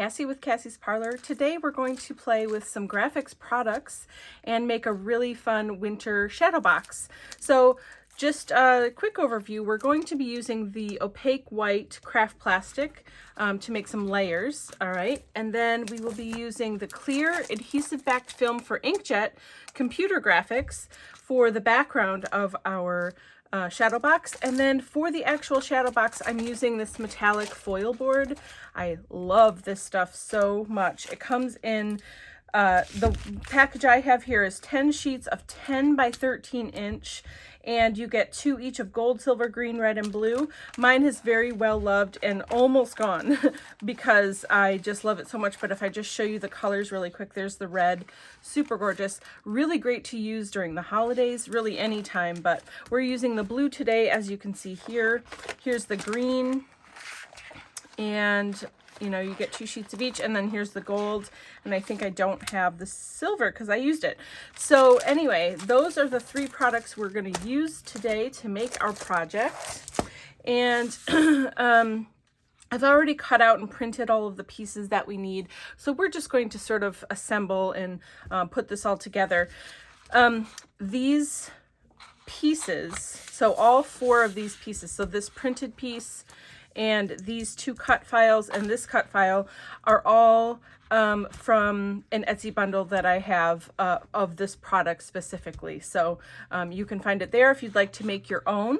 Kassy with Kassy's Parlor. Today we're going to play with some Grafix products and make a really fun winter shadow box. So just a quick overview, we're going to be using the opaque white craft plastic to make some layers, all right? And then we will be using the clear adhesive-backed film for inkjet computer graphics for the background of our shadow box. And then for the actual shadow box, I'm using this metallic foil board. I love this stuff so much. It comes in, the package I have here is 10 sheets of 10 by 13 inch, and you get 2 each of gold, silver, green, red, and blue. Mine is very well loved and almost gone because I just love it so much. But if I just show you the colors really quick, there's the red, super gorgeous, really great to use during the holidays, really anytime. But we're using the blue today, as you can see here. Here's the green, and you know, you get 2 sheets of each, and then here's the gold, and I think I don't have the silver because I used it. So anyway, those are the 3 products we're going to use today to make our project. And I've already cut out and printed all of the pieces that we need, so we're just going to sort of assemble and put this all together. These pieces, so all 4 of these pieces, so this printed piece and these 2 cut files and this cut file are all from an Etsy bundle that I have of this product specifically. So you can find it there if you'd like to make your own.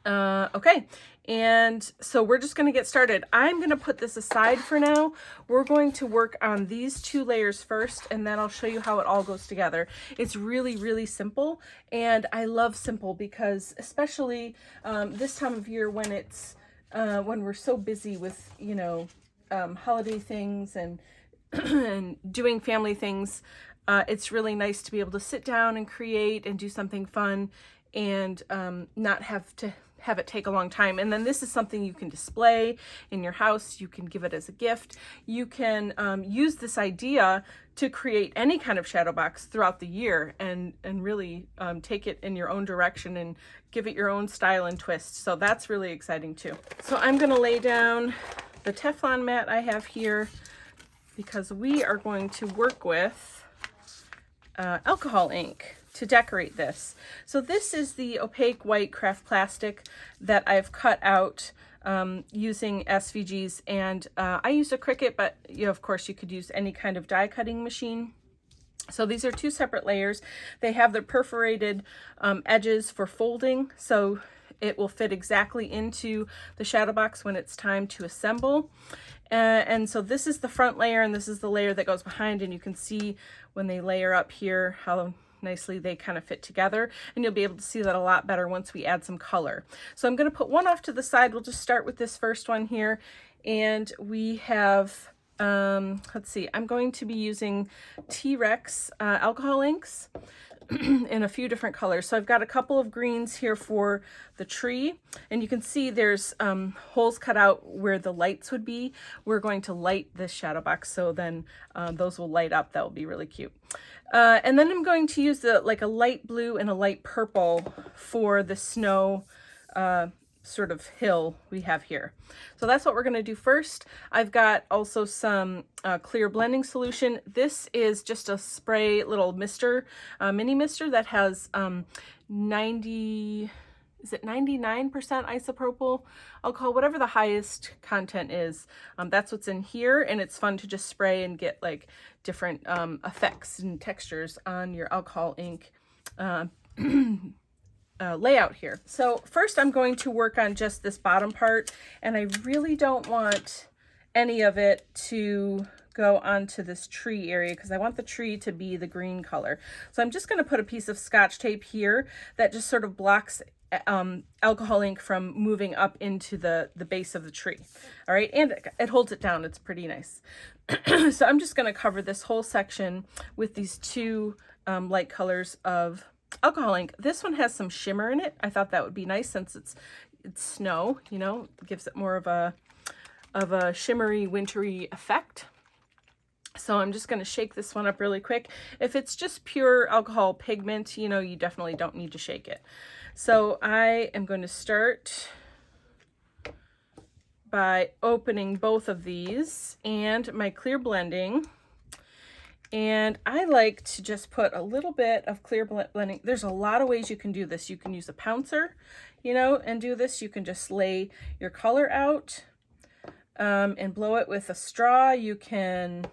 Okay, and so we're just going to get started. I'm going to put this aside for now. We're going to work on these 2 layers first, and then I'll show you how it all goes together. It's really, really simple, and I love simple because especially this time of year when it's when we're so busy with, you know, holiday things and and doing family things, it's really nice to be able to sit down and create and do something fun and not have to have it take a long time. And then this is something you can display in your house. You can give it as a gift. You can use this idea to create any kind of shadow box throughout the year and really take it in your own direction and give it your own style and twist. So that's really exciting too. So I'm going to lay down the Teflon mat I have here because we are going to work with alcohol ink to decorate this. So this is the opaque white craft plastic that I've cut out using SVGs, and I used a Cricut, but you know, of course you could use any kind of die cutting machine. So these are 2 separate layers. They have the perforated edges for folding, so it will fit exactly into the shadow box when it's time to assemble. And so this is the front layer, and this is the layer that goes behind, and you can see when they layer up here how nicely they kind of fit together, and you'll be able to see that a lot better once we add some color. So I'm going to put one off to the side. We'll just start with this first one here, and we have let's see, I'm going to be using T-Rex alcohol inks in a few different colors. So I've got a couple of greens here for the tree, and you can see there's holes cut out where the lights would be. We're going to light this shadow box, so then those will light up. That will be really cute. And then I'm going to use like a light blue and a light purple for the snow sort of hill we have here. So that's what we're going to do first. I've got also some clear blending solution. This is just a spray little mister, mini mister that has 99% isopropyl alcohol, whatever the highest content is. That's what's in here, and it's fun to just spray and get like different effects and textures on your alcohol ink layout here. So first I'm going to work on just this bottom part, and I really don't want any of it to go onto this tree area because I want the tree to be the green color. So I'm just going to put a piece of Scotch tape here that just sort of blocks alcohol ink from moving up into the base of the tree. All right, and it holds it down. It's pretty nice. So I'm just going to cover this whole section with these 2 light colors of alcohol ink. This one has some shimmer in it. I thought that would be nice since it's snow, you know, it gives it more of a shimmery, wintry effect. So I'm just going to shake this one up really quick. If it's just pure alcohol pigment, you know, you definitely don't need to shake it. So I am going to start by opening both of these and my clear blending. And I like to just put a little bit of clear blending. There's a lot of ways you can do this. You can use a pouncer, you know, and do this. You can just lay your color out and blow it with a straw. You can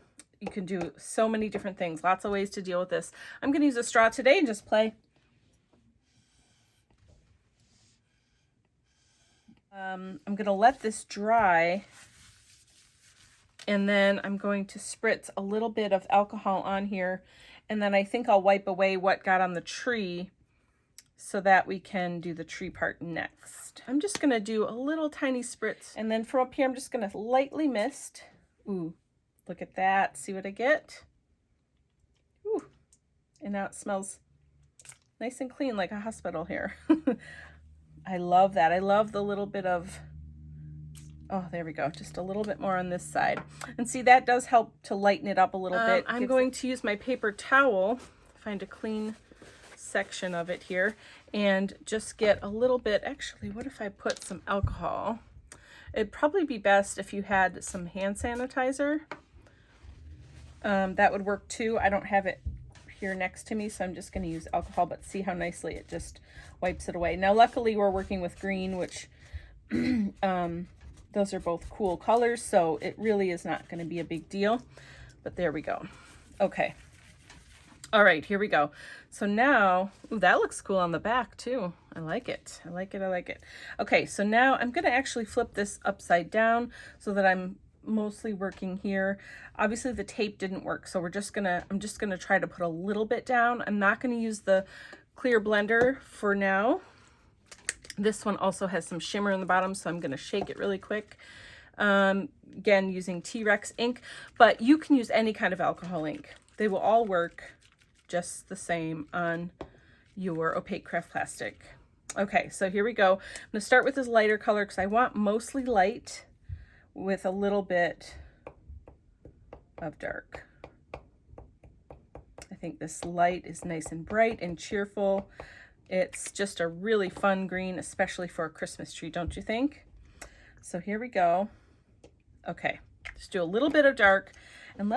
do so many different things. Lots of ways to deal with this. I'm going to use a straw today and just play. I'm going to let this dry, and then I'm going to spritz a little bit of alcohol on here, and then I think I'll wipe away what got on the tree so that we can do the tree part next. I'm just going to do a little tiny spritz, and then from up here I'm just going to lightly mist. Ooh, look at that. See what I get? Ooh, and now it smells nice and clean like a hospital here. I love that. I love the little bit of, oh, there we go. Just a little bit more on this side. And see, that does help to lighten it up a little bit. I'm going to use my paper towel, find a clean section of it here, and just get a little bit. Actually, what if I put some alcohol? It'd probably be best if you had some hand sanitizer. That would work too. I don't have it here next to me, so I'm just going to use alcohol, but see how nicely it just wipes it away. Now luckily we're working with green, which those are both cool colors, so it really is not going to be a big deal, but there we go. Okay, all right, here we go. So now, ooh, that looks cool on the back too. I like it. I like it. I like it. Okay, so now I'm going to actually flip this upside down so that I'm mostly working here. Obviously the tape didn't work, so I'm just gonna try to put a little bit down. I'm not going to use the clear blender for now. This one also has some shimmer in the bottom, so I'm going to shake it really quick. Again, using T-Rex ink, but you can use any kind of alcohol ink. They will all work just the same on your opaque craft plastic. Okay, so here we go. I'm going to start with this lighter color because I want mostly light with a little bit of dark. I think this light is nice and bright and cheerful. It's just a really fun green, especially for a Christmas tree, don't you think? So here we go. Okay, just do a little bit of dark, and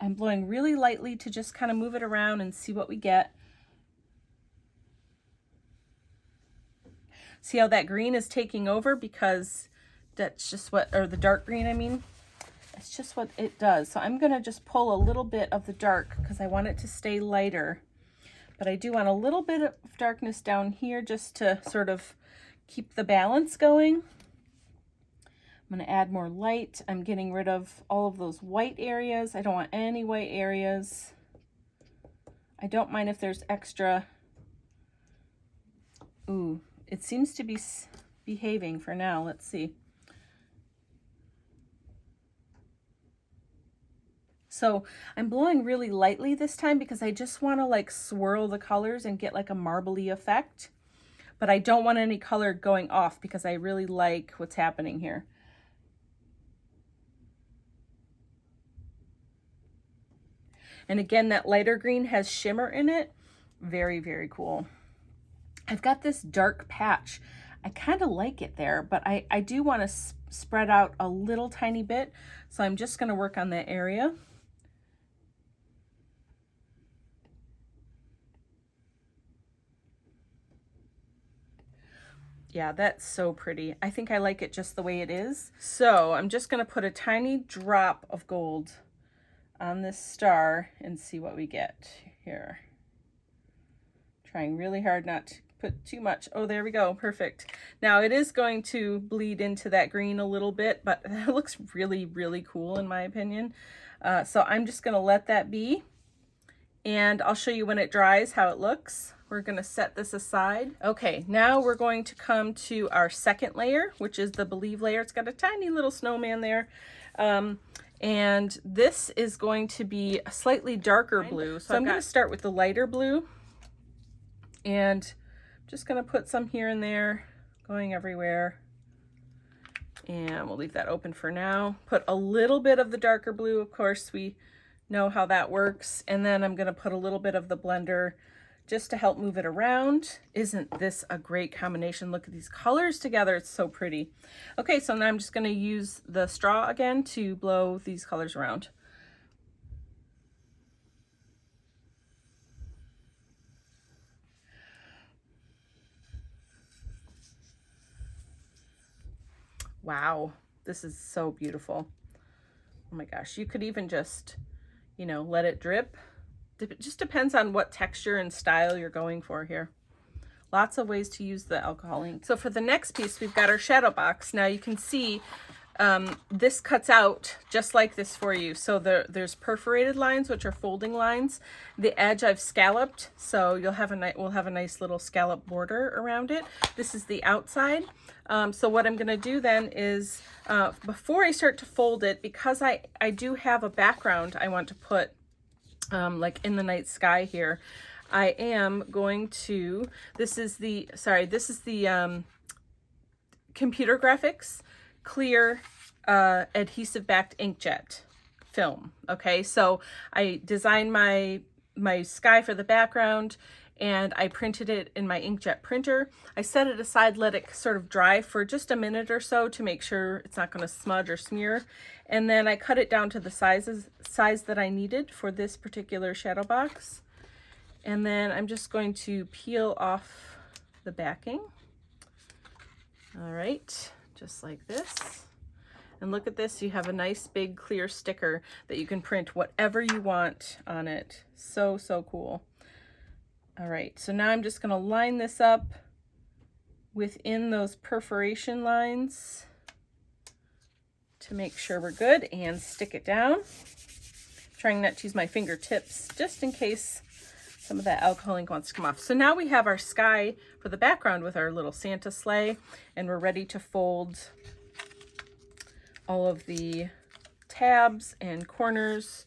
I'm blowing really lightly to just kind of move it around and see what we get. See how that green is taking over, because that's just what, or the dark green, I mean. It's just what it does. So I'm going to just pull a little bit of the dark because I want it to stay lighter. But I do want a little bit of darkness down here just to sort of keep the balance going. I'm going to add more light. I'm getting rid of all of those white areas. I don't want any white areas. I don't mind if there's extra. Ooh, it seems to be behaving for now. Let's see. So I'm blowing really lightly this time because I just want to like swirl the colors and get like a marbly effect. But I don't want any color going off because I really like what's happening here. And again, that lighter green has shimmer in it. Very, very cool. I've got this dark patch. I kind of like it there, but I do want to spread out a little tiny bit. So I'm just going to work on that area. Yeah, that's so pretty. I think I like it just the way it is. So I'm just going to put a tiny drop of gold on this star and see what we get here. Trying really hard not to put too much. Oh, there we go. Perfect. Now it is going to bleed into that green a little bit, but it looks really, really cool in my opinion. So I'm just going to let that be, and I'll show you when it dries how it looks. We're going to set this aside. Okay, now we're going to come to our second layer, which is the Believe layer. It's got a tiny little snowman there. And this is going to be a slightly darker blue. So I'm going to start with the lighter blue. And I'm just going to put some here and there, going everywhere. And we'll leave that open for now. Put a little bit of the darker blue. Of course, we know how that works. And then I'm going to put a little bit of the blender just to help move it around. Isn't this a great combination? Look at these colors together. It's so pretty. Okay, so now I'm just going to use the straw again to blow these colors around. Wow, this is so beautiful. Oh my gosh, you could even just, you know, let it drip. It just depends on what texture and style you're going for here. Lots of ways to use the alcohol ink. So for the next piece, we've got our shadow box. Now you can see this cuts out just like this for you. So there's perforated lines, which are folding lines. The edge I've scalloped, so we'll have a nice little scallop border around it. This is the outside. So what I'm gonna do then is, before I start to fold it, because I do have a background I want to put like in the night sky here, I am going to, this is the Computer Grafix clear adhesive backed inkjet film. Okay, so I designed my sky for the background and I printed it in my inkjet printer. I set it aside, let it sort of dry for just a minute or so to make sure it's not going to smudge or smear. And then I cut it down to the size that I needed for this particular shadow box. And then I'm just going to peel off the backing. All right, just like this. And look at this, you have a nice big clear sticker that you can print whatever you want on it. So, so cool. All right, so now I'm just gonna line this up within those perforation lines to make sure we're good and stick it down. Trying not to use my fingertips just in case some of that alcohol ink wants to come off. So now we have our sky for the background with our little Santa sleigh, and we're ready to fold all of the tabs and corners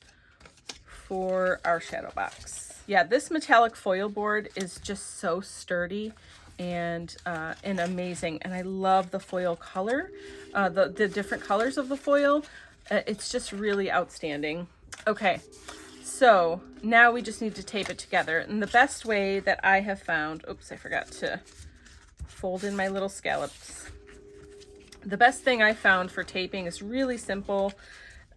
for our shadow box. Yeah, this metallic foil board is just so sturdy and amazing, and I love the foil color, the different colors of the foil. It's just really outstanding. Okay, so now we just need to tape it together, and the best way that I have found, oops, I forgot to fold in my little scallops. The best thing I found for taping is really simple.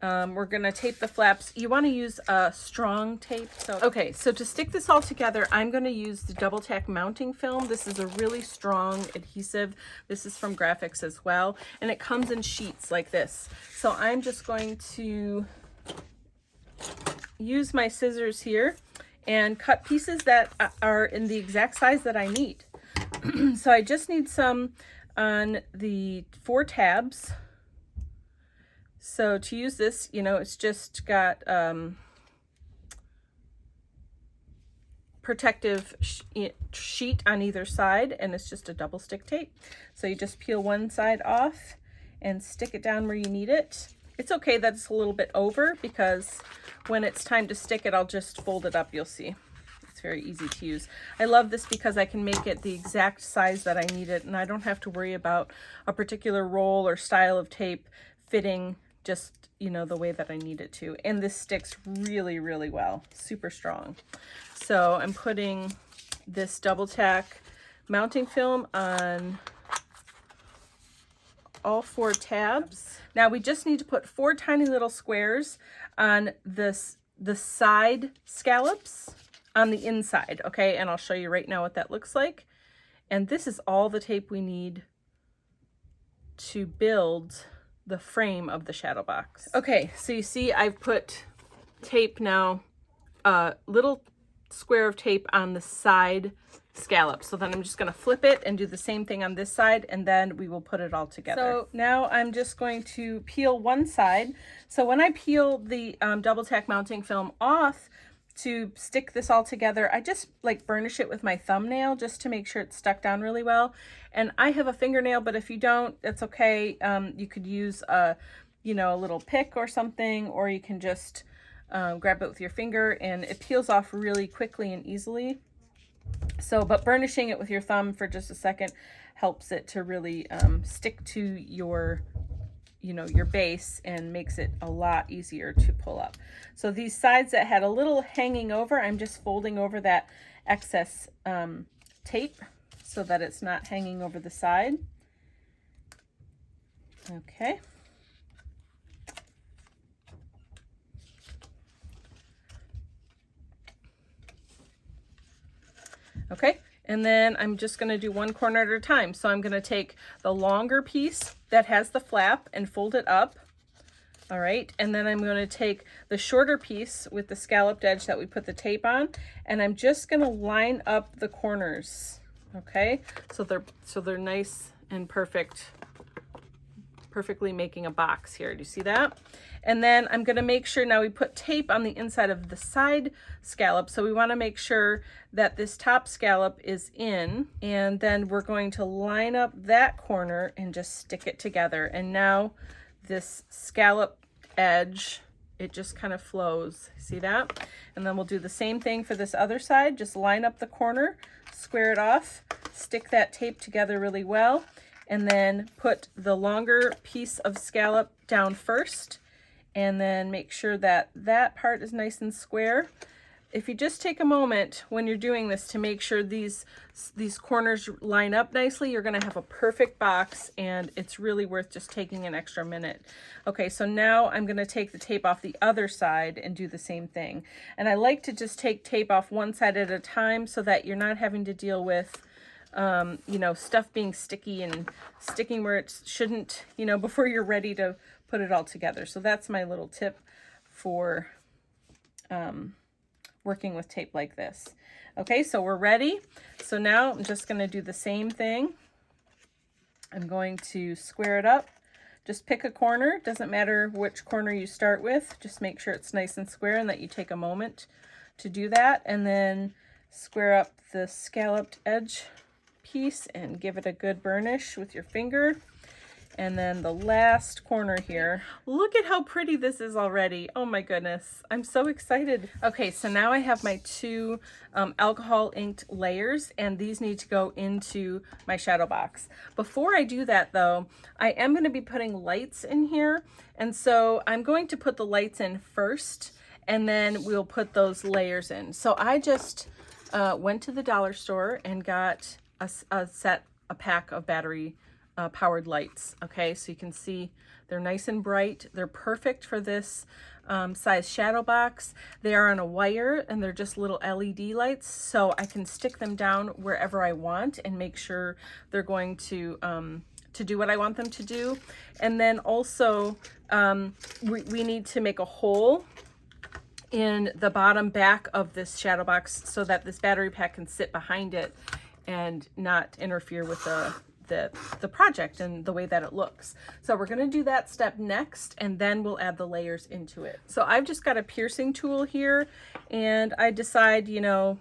We're gonna tape the flaps. You wanna use a strong tape. Okay, so to stick this all together, I'm gonna use the double tack mounting film. This is a really strong adhesive. This is from Grafix as well, and it comes in sheets like this. So I'm just going to use my scissors here and cut pieces that are in the exact size that I need. So I just need some on the 4 tabs. So to use this, you know, it's just got protective sheet on either side, and it's just a double stick tape. So you just peel one side off and stick it down where you need it. It's okay that it's a little bit over, because when it's time to stick it, I'll just fold it up, you'll see. It's very easy to use. I love this because I can make it the exact size that I need it, and I don't have to worry about a particular roll or style of tape fitting just, you know, the way that I need it to. And this sticks really, really well, super strong. So I'm putting this double tack mounting film on all 4 tabs. Now we just need to put 4 tiny little squares on the side scallops on the inside, okay? And I'll show you right now what that looks like. And this is all the tape we need to build the frame of the shadow box. Okay, so you see I've put tape now, a little square of tape on the side scallop. So then I'm just gonna flip it and do the same thing on this side, and then we will put it all together. So now I'm just going to peel one side. So when I peel the double tack mounting film off to stick this all together, I just like burnish it with my thumbnail just to make sure it's stuck down really well. And I have a fingernail, but if you don't, that's okay. You could use a, you know, a little pick or something, or you can just grab it with your finger, and it peels off really quickly and easily. So, but burnishing it with your thumb for just a second helps it to really stick to your, you know, your base, and makes it a lot easier to pull up. So these sides that had a little hanging over, I'm just folding over that excess tape so that it's not hanging over the side. Okay. Okay, and then I'm just going to do one corner at a time. So I'm going to take the longer piece that has the flap and fold it up. All right, and then I'm going to take the shorter piece with the scalloped edge that we put the tape on, and I'm just going to line up the corners. Okay, so they're nice and perfectly making a box here. Do you see that? And then I'm going to make sure, now we put tape on the inside of the side scallop, so we want to make sure that this top scallop is in, and then we're going to line up that corner and just stick it together. And now this scallop edge, it just kind of flows. See that? And then we'll do the same thing for this other side. Just line up the corner, square it off, stick that tape together really well, and then put the longer piece of scallop down first, and then make sure that that part is nice and square. If you just take a moment when you're doing this to make sure these corners line up nicely, you're going to have a perfect box, and it's really worth just taking an extra minute. Okay, so now I'm going to take the tape off the other side and do the same thing. And I like to just take tape off one side at a time so that you're not having to deal with you know, stuff being sticky and sticking where it shouldn't, you know, before you're ready to put it all together. So that's my little tip for working with tape like this. Okay, so we're ready. So now I'm just going to do the same thing. I'm going to square it up. Just pick a corner. Doesn't matter which corner you start with. Just make sure it's nice and square and that you take a moment to do that. And then square up the scalloped edge piece and give it a good burnish with your finger. And then the last corner here. Look at how pretty this is already. Oh my goodness, I'm so excited. Okay, so now I have my two alcohol inked layers, and these need to go into my shadow box. Before I do that though, I am going to be putting lights in here, and so I'm going to put the lights in first, and then we'll put those layers in. So I just went to the dollar store and got a pack of battery powered lights. Okay, so you can see they're nice and bright. They're perfect for this size shadow box. They are on a wire, and they're just little LED lights, so I can stick them down wherever I want and make sure they're going to do what I want them to do. And then also we need to make a hole in the bottom back of this shadow box so that this battery pack can sit behind it and not interfere with the project and the way that it looks. So we're going to do that step next, and then we'll add the layers into it. So I've just got a piercing tool here, and I decide, you know,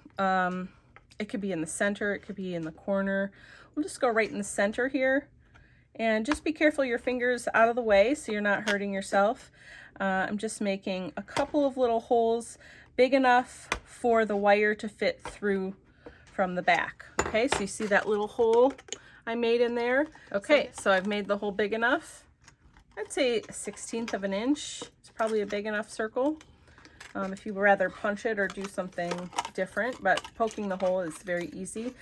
it could be in the center, it could be in the corner. We'll just go right in the center here, and just be careful your fingers out of the way so you're not hurting yourself. I'm just making a couple of little holes big enough for the wire to fit through from the back. Okay, so you see that little hole I made in there? Okay, so I've made the hole big enough. I'd say 1/16 of an inch. It's probably a big enough circle. If you would rather punch it or do something different, but poking the hole is very easy.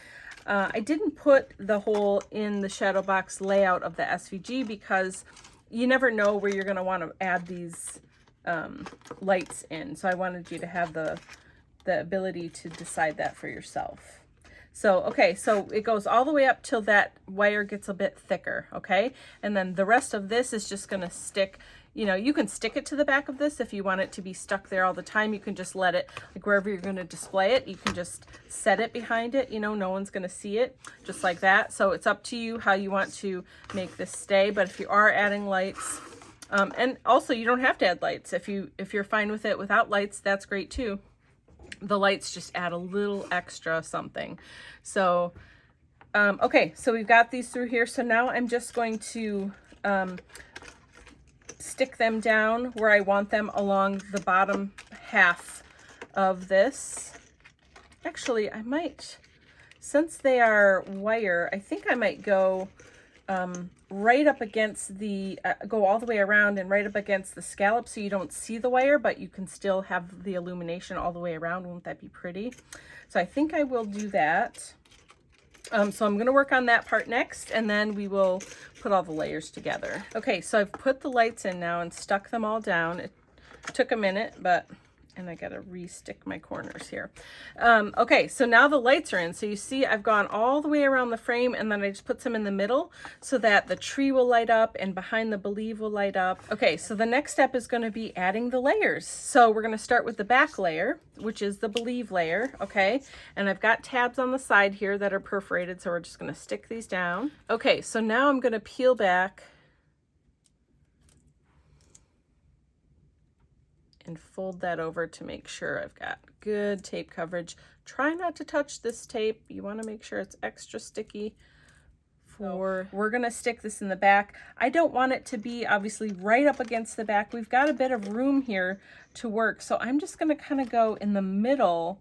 I didn't put the hole in the shadow box layout of the SVG because you never know where you're going to want to add these lights in. So I wanted you to have the ability to decide that for yourself. So, okay, so it goes all the way up till that wire gets a bit thicker, okay? And then the rest of this is just gonna stick, you know, you can stick it to the back of this if you want it to be stuck there all the time. You can just let it, like wherever you're gonna display it, you can just set it behind it, you know, no one's gonna see it, just like that. So it's up to you how you want to make this stay, but if you are adding lights, and also you don't have to add lights. If you're fine with it without lights, that's great too. The lights just add a little extra something. So, okay, so we've got these through here. So now I'm just going to stick them down where I want them along the bottom half of this. Actually, I might, since they are wire, I think I might go right up against the, go all the way around and right up against the scallop so you don't see the wire, but you can still have the illumination all the way around. Won't that be pretty? So I think I will do that. So I'm going to work on that part next, and then we will put all the layers together. Okay, so I've put the lights in now and stuck them all down. It took a minute, and I got to re-stick my corners here. Okay, so now the lights are in. So you see I've gone all the way around the frame, and then I just put some in the middle so that the tree will light up and behind the Believe will light up. Okay, so the next step is going to be adding the layers. So we're going to start with the back layer, which is the Believe layer, okay? And I've got tabs on the side here that are perforated, so we're just going to stick these down. Okay, so now I'm going to peel back and fold that over to make sure I've got good tape coverage. Try not to touch this tape. You want to make sure it's extra sticky. We're going to stick this in the back. I don't want it to be obviously right up against the back. We've got a bit of room here to work. So I'm just going to kind of go in the middle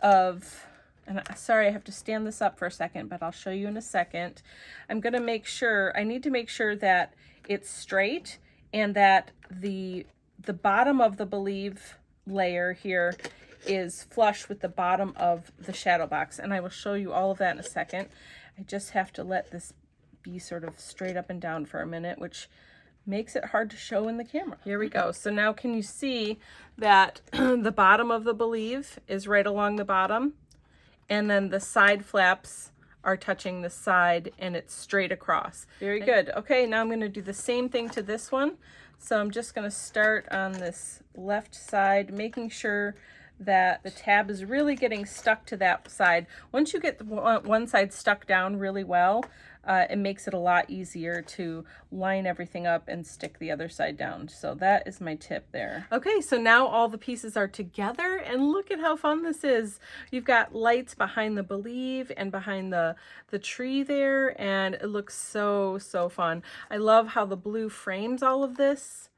of, and sorry, I have to stand this up for a second, but I'll show you in a second. I'm going to make sure, I need to make sure that it's straight and that the bottom of the Believe layer here is flush with the bottom of the shadow box, and I will show you all of that in a second. I just have to let this be sort of straight up and down for a minute, which makes it hard to show in the camera. Here we go. So now can you see that the bottom of the Believe is right along the bottom, and then the side flaps are touching the side and it's straight across. Very good. Okay, now I'm going to do the same thing to this one. So I'm just going to start on this left side, making sure that the tab is really getting stuck to that side. Once you get the one side stuck down really well, it makes it a lot easier to line everything up and stick the other side down. So that is my tip there. Okay, so now all the pieces are together, and look at how fun this is. You've got lights behind the Believe and behind the tree there, and it looks so, so fun. I love how the blue frames all of this.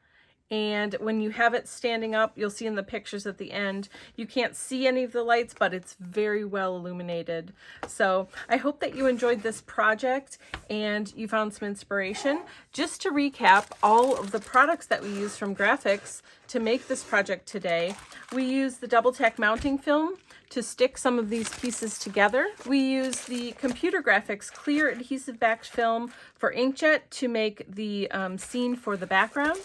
And when you have it standing up, you'll see in the pictures at the end, you can't see any of the lights, but it's very well illuminated. So I hope that you enjoyed this project and you found some inspiration. Just to recap all of the products that we use from Grafix to make this project today, we use the double tack mounting film to stick some of these pieces together. We use the Computer Grafix clear adhesive backed film for inkjet to make the scene for the background.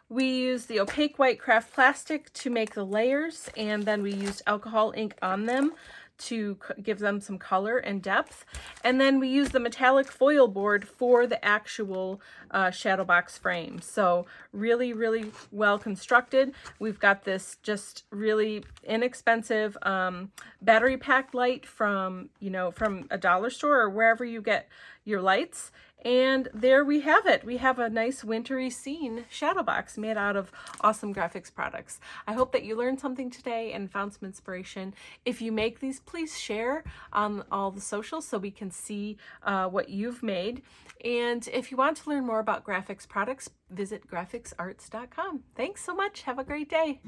We used the opaque white craft plastic to make the layers, and then we used alcohol ink on them to give them some color and depth. And then we used the metallic foil board for the actual shadow box frame. So really, really well constructed. We've got this just really inexpensive battery pack light from a dollar store or wherever you get your lights. And there we have it. We have a nice wintry scene shadow box made out of awesome Grafix products. I hope that you learned something today and found some inspiration. If you make these, please share on all the socials so we can see what you've made. And if you want to learn more about Grafix products, visit grafixarts.com. Thanks so much. Have a great day.